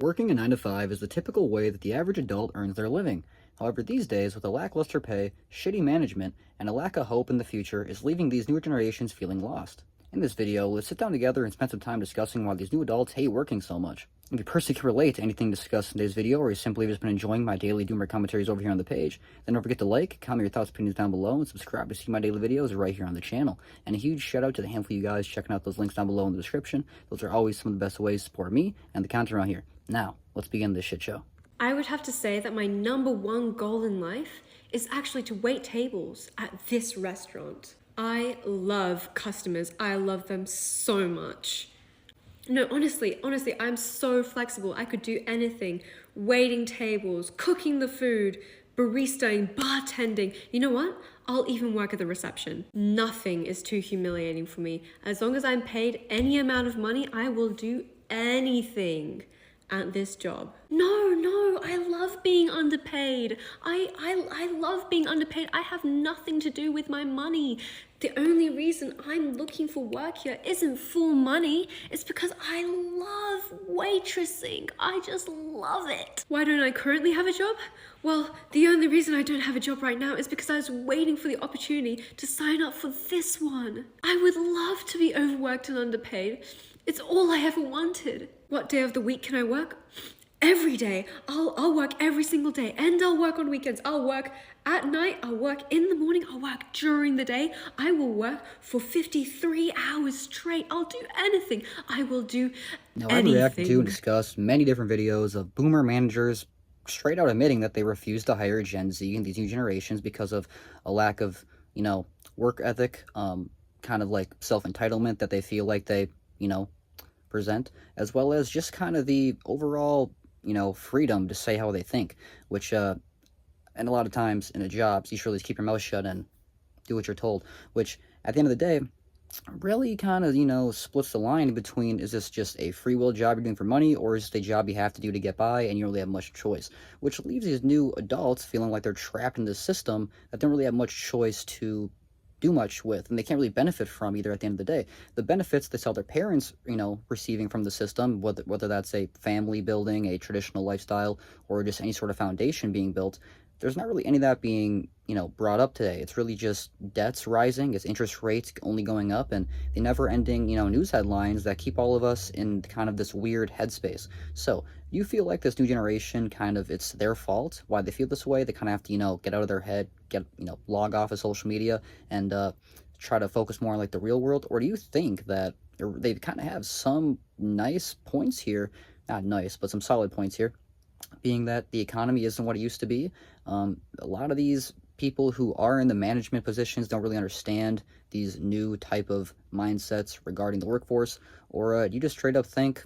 Working a 9 to 5 is the typical way that the average adult earns their living. However, these days, with a lackluster pay, shitty management, and a lack of hope in the future, is leaving these newer generations feeling lost. In this video, let's sit down together and spend some time discussing why these new adults hate working so much. If you personally can relate to anything discussed in today's video, or you simply have just been enjoying my daily doomer commentaries over here on the page, then don't forget to like, comment your thoughts and opinions down below, and subscribe to see my daily videos right here on the channel. And a huge shout out to the handful of you guys checking out those links down below in the description. Those are always some of the best ways to support me and the content around here. Now, let's begin this shit show. I would have to say that my #1 goal in life is actually to wait tables at this restaurant. I love customers. I love them so much. No, honestly, I'm so flexible. I could do anything. Waiting tables, cooking the food, baristaing, bartending. You know what? I'll even work at the reception. Nothing is too humiliating for me. As long as I'm paid any amount of money, I will do anything at this job. No, I love being underpaid. I love being underpaid. I have nothing to do with my money. The only reason I'm looking for work here isn't for money. It's because I love waitressing. I just love it. Why don't I currently have a job? Well, the only reason I don't have a job right now is because I was waiting for the opportunity to sign up for this one. I would love to be overworked and underpaid. It's all I ever wanted. What day of the week can I work? Every day. I'll work every single day, and I'll work on weekends. I'll work at night, I'll work in the morning, I'll work during the day. I will work for 53 hours straight. I'll do anything. I will do anything. I've reacted to and discussed many different videos of boomer managers straight out admitting that they refuse to hire Gen Z and these new generations because of a lack of, work ethic, kind of like self-entitlement that they feel like they, present, as well as just kind of the overall, freedom to say how they think, which, and a lot of times in a job, you should really just keep your mouth shut and do what you're told, which at the end of the day, really kind of, splits the line between, is this just a free will job you're doing for money, or is it a job you have to do to get by and you don't really have much choice, which leaves these new adults feeling like they're trapped in this system that don't really have much choice to do much with, and they can't really benefit from either at the end of the day. The benefits they saw their parents, receiving from the system, whether that's a family building, a traditional lifestyle, or just any sort of foundation being built, there's not really any of that being, brought up today. It's really just debts rising, it's interest rates only going up, and the never-ending, news headlines that keep all of us in kind of this weird headspace. So, you feel like this new generation it's their fault, why they feel this way? They kind of have to, get out of their head, log off of social media, and try to focus more on, the real world? Or do you think that they kind of have some nice points here, not nice, but some solid points here, being that the economy isn't what it used to be? A lot of these people who are in the management positions don't really understand these new type of mindsets regarding the workforce, or you just straight up think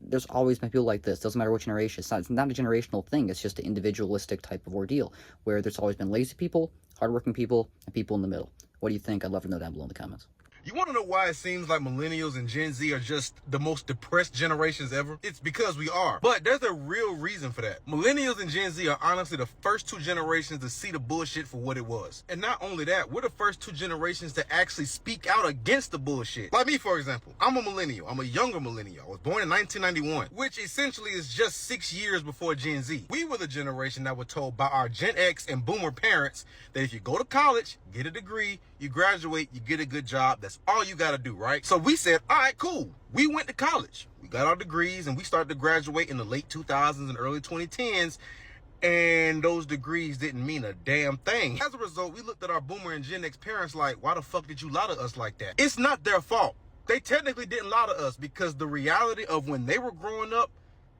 there's always been people like this. Doesn't matter what generation. It's not a generational thing. It's just an individualistic type of ordeal where there's always been lazy people, hardworking people, and people in the middle. What do you think? I'd love to know down below in the comments. You want to know why it seems like millennials and Gen Z are just the most depressed generations ever? It's because we are. But there's a real reason for that. Millennials and Gen Z are honestly the first two generations to see the bullshit for what it was. And not only that, we're the first two generations to actually speak out against the bullshit. Like me, for example. I'm a millennial. I'm a younger millennial. I was born in 1991, which essentially is just 6 years before Gen Z. We were the generation that were told by our Gen X and Boomer parents that if you go to college, get a degree, you graduate, you get a good job, that's all you gotta do, right? So we said, all right, cool. We went to college. We got our degrees and we started to graduate in the late 2000s and early 2010s. And those degrees didn't mean a damn thing. As a result, we looked at our Boomer and Gen X parents like, why the fuck did you lie to us like that? It's not their fault. They technically didn't lie to us because the reality of when they were growing up,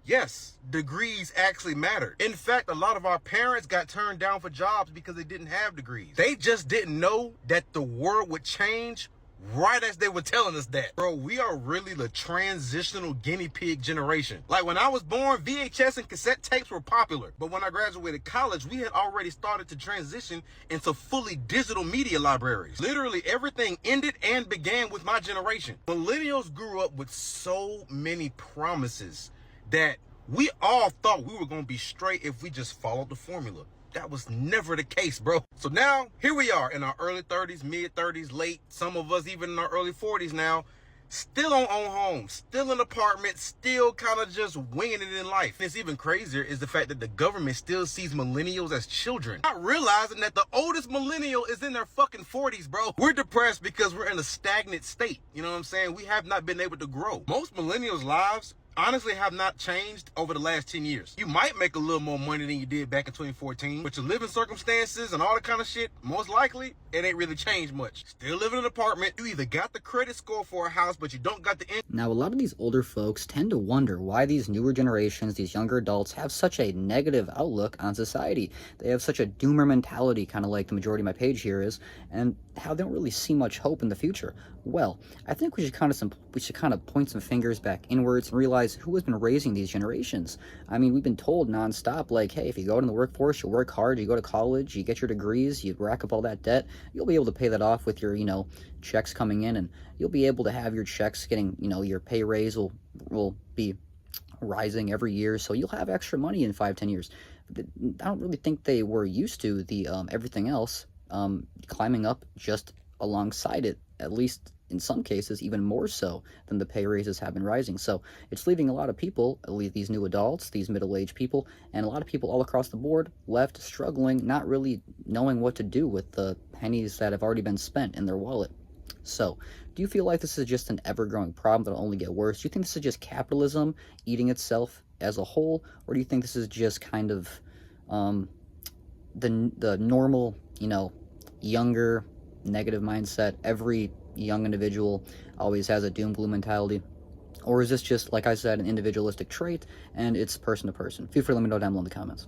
yes, degrees actually mattered. In fact, a lot of our parents got turned down for jobs because they didn't have degrees. They just didn't know that the world would change right as they were telling us that. Bro, we are really the transitional guinea pig generation. Like when I was born, VHS and cassette tapes were popular. But when I graduated college, we had already started to transition into fully digital media libraries. Literally everything ended and began with my generation. Millennials grew up with so many promises that we all thought we were going to be straight if we just followed the formula. That was never the case, bro. So now, here we are in our early 30s, mid 30s, late, some of us even in our early 40s now. still don't own homes, still in apartments, still kind of just winging it in life. And it's even crazier is the fact that the government still sees millennials as children, not realizing that the oldest millennial is in their fucking 40s, bro. We're depressed because we're in a stagnant state. You know what I'm saying? We have not been able to grow. Most millennials' lives honestly have not changed over the last 10 years. You might make a little more money than you did back in 2014, but your living circumstances and all that kind of shit, most likely, it ain't really changed much. Still living in an apartment. You either got the credit score for a house, but you don't got the Now, a lot of these older folks tend to wonder why these newer generations, these younger adults, have such a negative outlook on society. They have such a doomer mentality, kind of like the majority of my page here is, and how they don't really see much hope in the future. Well, I think we should kind of point some fingers back inwards and realize who has been raising these generations. I mean, we've been told nonstop, like, hey, if you go into the workforce, you work hard, you go to college, you get your degrees, you rack up all that debt, you'll be able to pay that off with your, checks coming in, and you'll be able to have your checks getting, your pay raise will be rising every year, so you'll have extra money in 5-10 years. I don't really think they were used to the everything else climbing up just alongside it, at least in some cases even more so than the pay raises have been rising. So it's leaving a lot of people, at least these new adults, these middle-aged people, and a lot of people all across the board left struggling, not really knowing what to do with the pennies that have already been spent in their wallet. So, do you feel like this is just an ever-growing problem that'll only get worse? Do you think this is just capitalism eating itself as a whole, or do you think this is just kind of the normal, younger negative mindset? Every young individual always has a doom gloom mentality, or is this just, like I said, an individualistic trait and it's person to person? Feel free to let me know down below in the comments.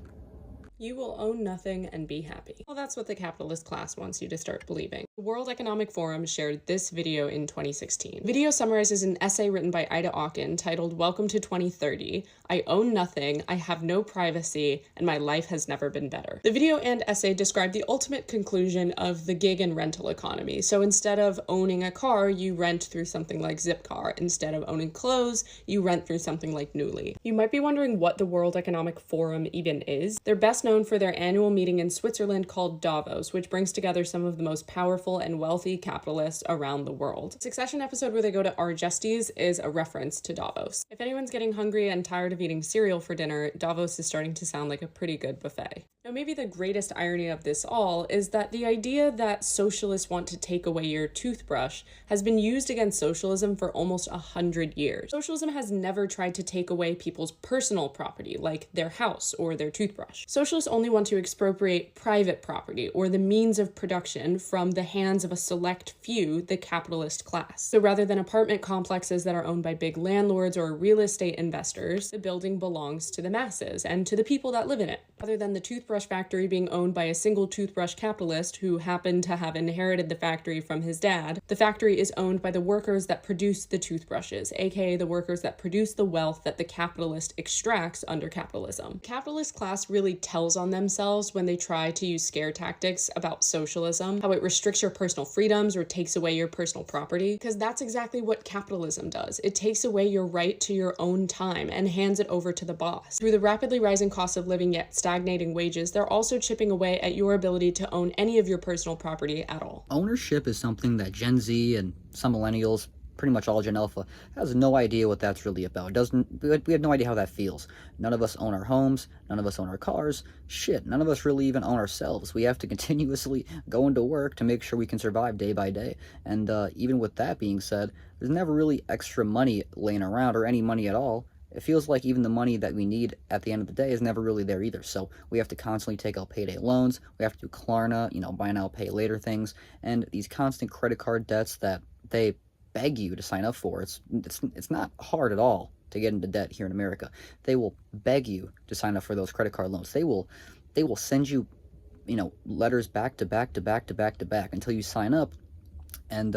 You will own nothing and be happy. Well, that's what the capitalist class wants you to start believing. The World Economic Forum shared this video in 2016. The video summarizes an essay written by Ida Auken titled "Welcome to 2030. I own nothing, I have no privacy, and my life has never been better." The video and essay describe the ultimate conclusion of the gig and rental economy. So instead of owning a car, you rent through something like Zipcar. Instead of owning clothes, you rent through something like Nuuly. You might be wondering what the World Economic Forum even is. They're best known for their annual meeting in Switzerland called Davos, which brings together some of the most powerful and wealthy capitalists around the world. The Succession episode where they go to Argestes is a reference to Davos. If anyone's getting hungry and tired of eating cereal for dinner, Davos is starting to sound like a pretty good buffet. Now, maybe the greatest irony of this all is that the idea that socialists want to take away your toothbrush has been used against socialism for almost 100 years. Socialism has never tried to take away people's personal property, like their house or their toothbrush. Socialists only want to expropriate private property or the means of production from the hands of a select few, the capitalist class. So rather than apartment complexes that are owned by big landlords or real estate investors, the building belongs to the masses and to the people that live in it. Rather than the toothbrush factory being owned by a single toothbrush capitalist who happened to have inherited the factory from his dad, the factory is owned by the workers that produce the toothbrushes, aka the workers that produce the wealth that the capitalist extracts under capitalism. The capitalist class really tells on themselves when they try to use scare tactics about socialism, how it restricts your personal freedoms or takes away your personal property, because that's exactly what capitalism does. It takes away your right to your own time and hands it over to the boss. Through the rapidly rising cost of living yet stagnating wages, they're also chipping away at your ability to own any of your personal property at all. Ownership is something that Gen Z and some millennials, pretty much all Gen Alpha, has no idea what that's really about. We have no idea how that feels. None of us own our homes, none of us own our cars, shit, none of us really even own ourselves. We have to continuously go into work to make sure we can survive day by day. And even with that being said, there's never really extra money laying around, or any money at all. It feels like even the money that we need at the end of the day is never really there either. So we have to constantly take out payday loans, we have to do Klarna, buy now, pay later things, and these constant credit card debts that they beg you to sign up for. It's not hard at all to get into debt here in America. They will beg you to sign up for those credit card loans. They will send you, letters back to back to back to back to back until you sign up, and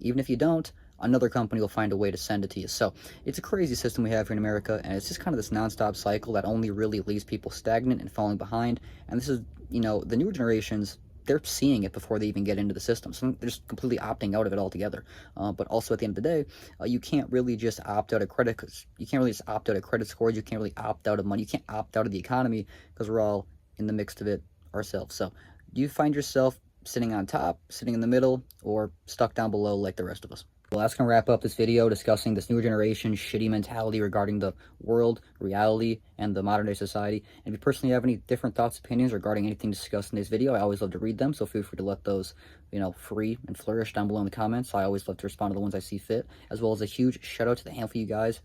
even if you don't, another company will find a way to send it to you. So it's a crazy system we have here in America, and it's just kind of this nonstop cycle that only really leaves people stagnant and falling behind. And this is, the newer generations, they're seeing it before they even get into the system. So they're just completely opting out of it altogether. But also at the end of the day, you can't really just opt out of credit, because you can't really just opt out of credit scores. You can't really opt out of money. You can't opt out of the economy, because we're all in the mix of it ourselves. So do you find yourself sitting on top, sitting in the middle, or stuck down below like the rest of us? Well, that's going to wrap up this video discussing this newer generation shitty mentality regarding the world, reality, and the modern day society. And if you personally have any different thoughts, opinions regarding anything discussed in this video, I always love to read them. So feel free to let those, free and flourish down below in the comments. I always love to respond to the ones I see fit, as well as a huge shout out to the handful of you guys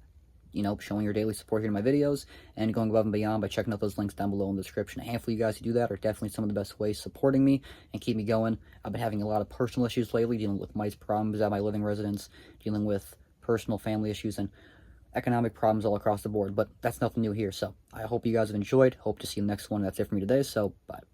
showing your daily support here in my videos and going above and beyond by checking out those links down below in the description. A handful of you guys who do that are definitely some of the best ways supporting me and keep me going. I've been having a lot of personal issues lately, dealing with mice problems at my living residence, dealing with personal family issues and economic problems all across the board, but that's nothing new here. So I hope you guys have enjoyed. Hope to see you in the next one. That's it for me today, so bye.